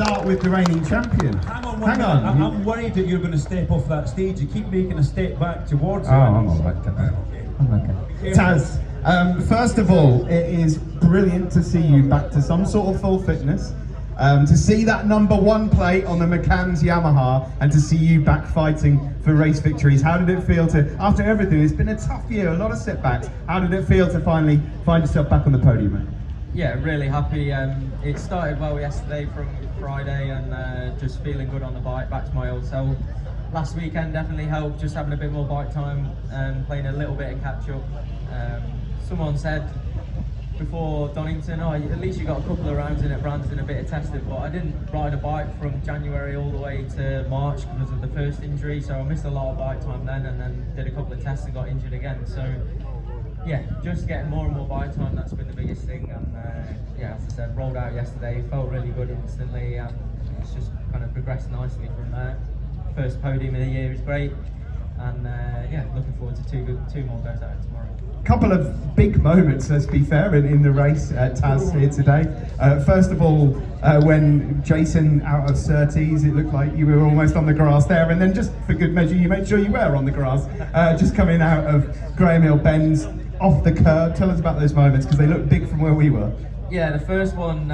start with the reigning champion. Hang on. I'm worried that you're going to step off that stage. You keep making a step back towards it. I'm all right. I'm okay. Taz, first of all, it is brilliant to see you back to some sort of full fitness. To see that #1 plate on the Mackenzie Yamaha and to see you back fighting for race victories. How did it feel to, after everything, it's been a tough year, a lot of setbacks. How did it feel to finally find yourself back on the podium, mate? Yeah, really happy. It started well yesterday from Friday and just feeling good on the bike, back to my old self. Last weekend definitely helped, just having a bit more bike time and playing a little bit of catch up. Someone said before Donington, at least you got a couple of rounds in at Brands and a bit of testing, but I didn't ride a bike from January all the way to March because of the first injury, so I missed a lot of bike time then, and then did a couple of tests and got injured again. So yeah, just getting more and more bike time, that's been the biggest thing. And yeah, as I said, rolled out yesterday, felt really good instantly, and it's just kind of progressed nicely from there. First podium of the year is great, and yeah, looking forward to two more goes out tomorrow. Couple of big moments, let's be fair, in the race, Taz, here today. First of all, when Jason out of Surtees, it looked like you were almost on the grass there, and then just for good measure, you made sure you were on the grass, just coming out of Graham Hill Bends, off the curb. Tell us about those moments, because they look big from where we were. Yeah, the first one,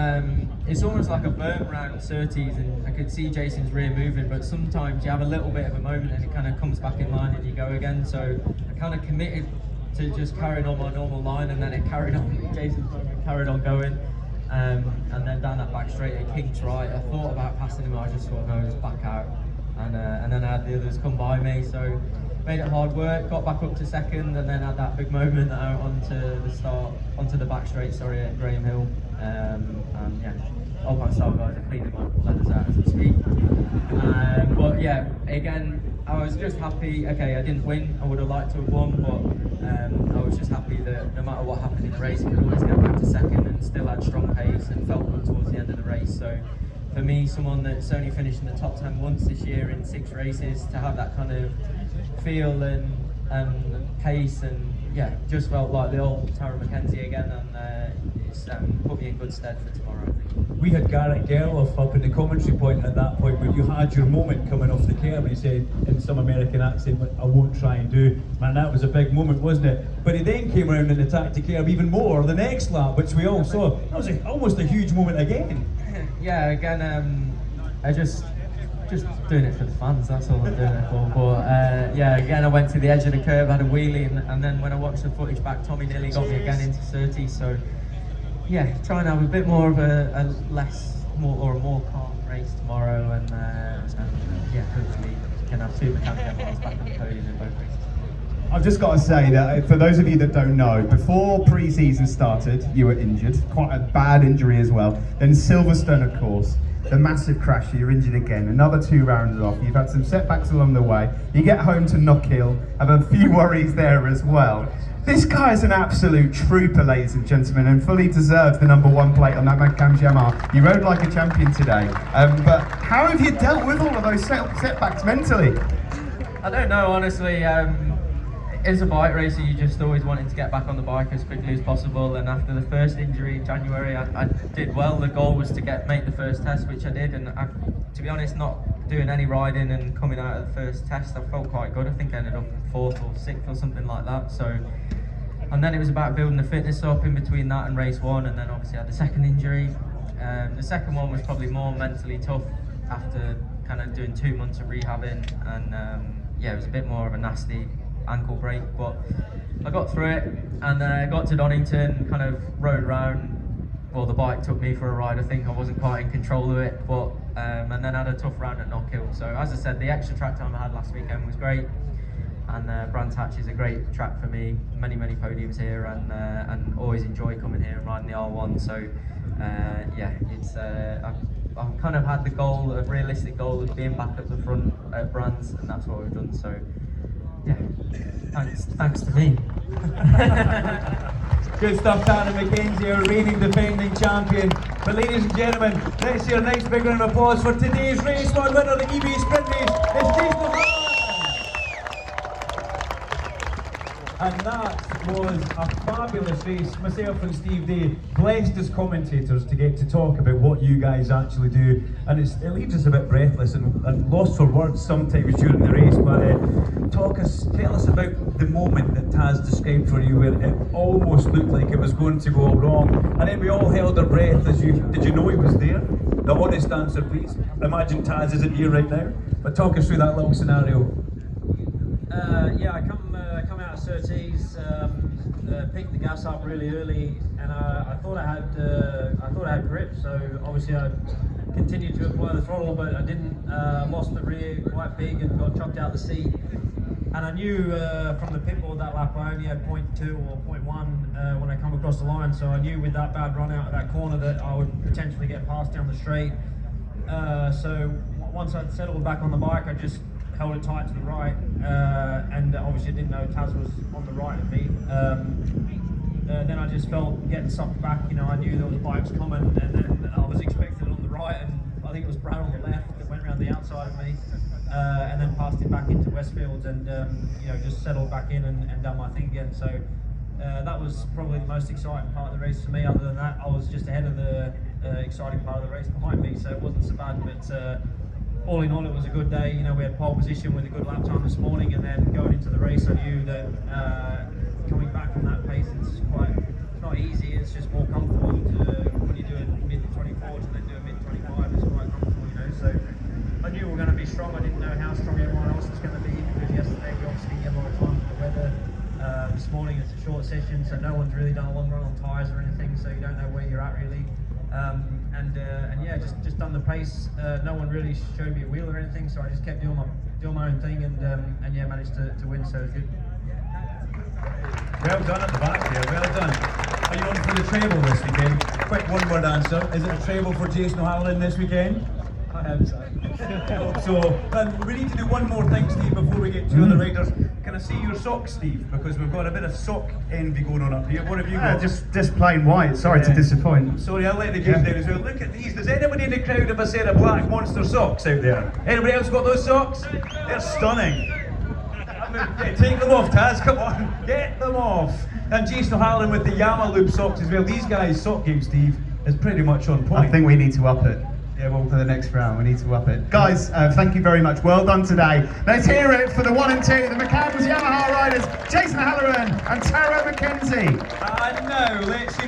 it's almost like a berm around Surtees, and I could see Jason's rear moving, but sometimes you have a little bit of a moment and it kind of comes back in line and you go again. So I kind of committed to just carrying on my normal line, and then it carried on. Jason's moment carried on going, and then down that back straight at King's right. I thought about passing him, I just thought no, just back out, and then I had the others come by me. So made it hard work, got back up to second, and then had that big moment out onto the back straight. Sorry, at Graham Hill, and yeah. All my style guys are cleaning my leathers out as we speak. But yeah, again, I was just happy. Okay, I didn't win. I would have liked to have won, but I was just happy that no matter what happened in the race, I could always get back to second and still had strong pace and felt good towards the end of the race. So for me, someone that's only finished in the top 10 once this year in 6 races, to have that kind of feel and pace, and yeah, just felt like the old Tarran Mackenzie again, and it's put me in good stead for tomorrow, I think. We had Garrett Gerloff up in the commentary point at that point, but you had your moment coming off the curb, and he said in some American accent, "I won't try and do." Man, that was a big moment, wasn't it? But he then came around and attacked the curb even more the next lap, which we all saw. That was almost a huge moment again. Yeah, again, I just doing it for the fans, that's all I'm doing it for. But yeah, again, I went to the edge of the curve, had a wheelie, and then when I watched the footage back, Tommy nearly got me again into 30. So yeah, trying to have a bit more of a more calm race tomorrow, and yeah, hopefully can have 2 mechanical miles back on the podium in both races. I've just got to say that for those of you that don't know, before pre-season started, you were injured, quite a bad injury as well. Then Silverstone, of course, the massive crash, you're injured again, another 2 rounds off. You've had some setbacks along the way. You get home to Knockhill, have a few worries there as well. This guy is an absolute trooper, ladies and gentlemen, and fully deserves the #1 plate on that Mackenzie Yamaha. You rode like a champion today, but how have you dealt with all of those setbacks mentally? I don't know, honestly. As a bike racer, you just always wanting to get back on the bike as quickly as possible, and after the first injury in January, I did well. The goal was to make the first test, which I did, and to be honest, not doing any riding and coming out of the first test, I felt quite good. I think I ended up 4th or 6th or something like that. So, and then it was about building the fitness up in between that and race 1, and then obviously I had the second injury. The second one was probably more mentally tough after kind of doing 2 months of rehabbing, and yeah, it was a bit more of a nasty ankle break, but I got through it, and got to Donington, kind of rode around. Well, the bike took me for a ride. I think I wasn't quite in control of it, but and then had a tough round at Knockhill. So as I said, the extra track time I had last weekend was great, and Brands Hatch is a great track for me. Many podiums here, and always enjoy coming here and riding the R1. So yeah, it's I've kind of had the goal, a realistic goal of being back at the front at Brands, and that's what we've done. So yeah, thanks to me. Good stuff, Tarran Mackenzie, our reigning defending champion. But ladies and gentlemen, let's hear a nice big round of applause for today's race 1 winner of the EB Sprint Race. It's Jason. And that was a fabulous race. Myself and Steve Day, blessed as commentators to get to talk about what you guys actually do. And it leaves us a bit breathless and lost for words sometimes during the race. But tell us about the moment that Taz described for you, where it almost looked like it was going to go wrong. And then we all held our breath as did you know he was there? The honest answer, please. Imagine Taz isn't here right now. But talk us through that little scenario. Yeah, I come out of Surtees, picked the gas up really early, and I thought I had grip. So obviously I continued to apply the throttle, but I didn't. Lost the rear quite big and got chucked out the seat. And I knew from the pit board that lap I only had 0.2 or 0.1 when I come across the line. So I knew with that bad run out of that corner that I would potentially get passed down the straight. So once I'd settled back on the bike, I just held it tight to the right, and obviously didn't know Taz was on the right of me. Then I just felt getting sucked back. You know, I knew there was bikes coming, and then I was expected on the right, and I think it was Brad on the left that went around the outside of me, and then passed it back into Westfields, and you know, just settled back in and done my thing again. So that was probably the most exciting part of the race for me. Other than that, I was just ahead of the exciting part of the race behind me, so it wasn't so bad. But all in all, it was a good day. You know, we had pole position with a good lap time this morning, and then going into the race, I knew that coming back from that pace, it's not easy. It's just more comfortable when you do a mid 24 to then do a mid 25. It's quite comfortable, you know. So I knew we were going to be strong. I didn't know how strong everyone else was going to be, because yesterday we obviously didn't get a lot of time for the weather. This morning it's a short session, so no one's really done a long run on tyres or anything, so you don't know where you're at really. And yeah, just done the pace. No one really showed me a wheel or anything, so I just kept doing my own thing, and yeah, managed to win. So it was good. Well done at the back there. Well done. Are you on for the treble this weekend? Quick one-word answer. Is it a treble for Jason O'Halloran this weekend? I hope so. So we need to do one more thing, Steve, before we get to other riders. Can I see your socks, Steve? Because we've got a bit of sock envy going on up here. What have you got? Just plain white. Sorry to disappoint. Sorry, I'll let the kids down as well. Look at these. Does anybody in the crowd have a set of black monster socks out there? Anybody else got those socks? They're stunning. Yeah, take them off, Taz. Come on, get them off. And Jason O'Halloran with the Yama Loop socks as well. These guys' sock game, Steve, is pretty much on point. I think we need to up it. Yeah, well, for the next round, we need to up it. Guys, thank you very much. Well done today. Let's hear it for the 1 and 2, the McCandles Yamaha riders, Jason O'Halloran and Tarran Mackenzie. And now, let's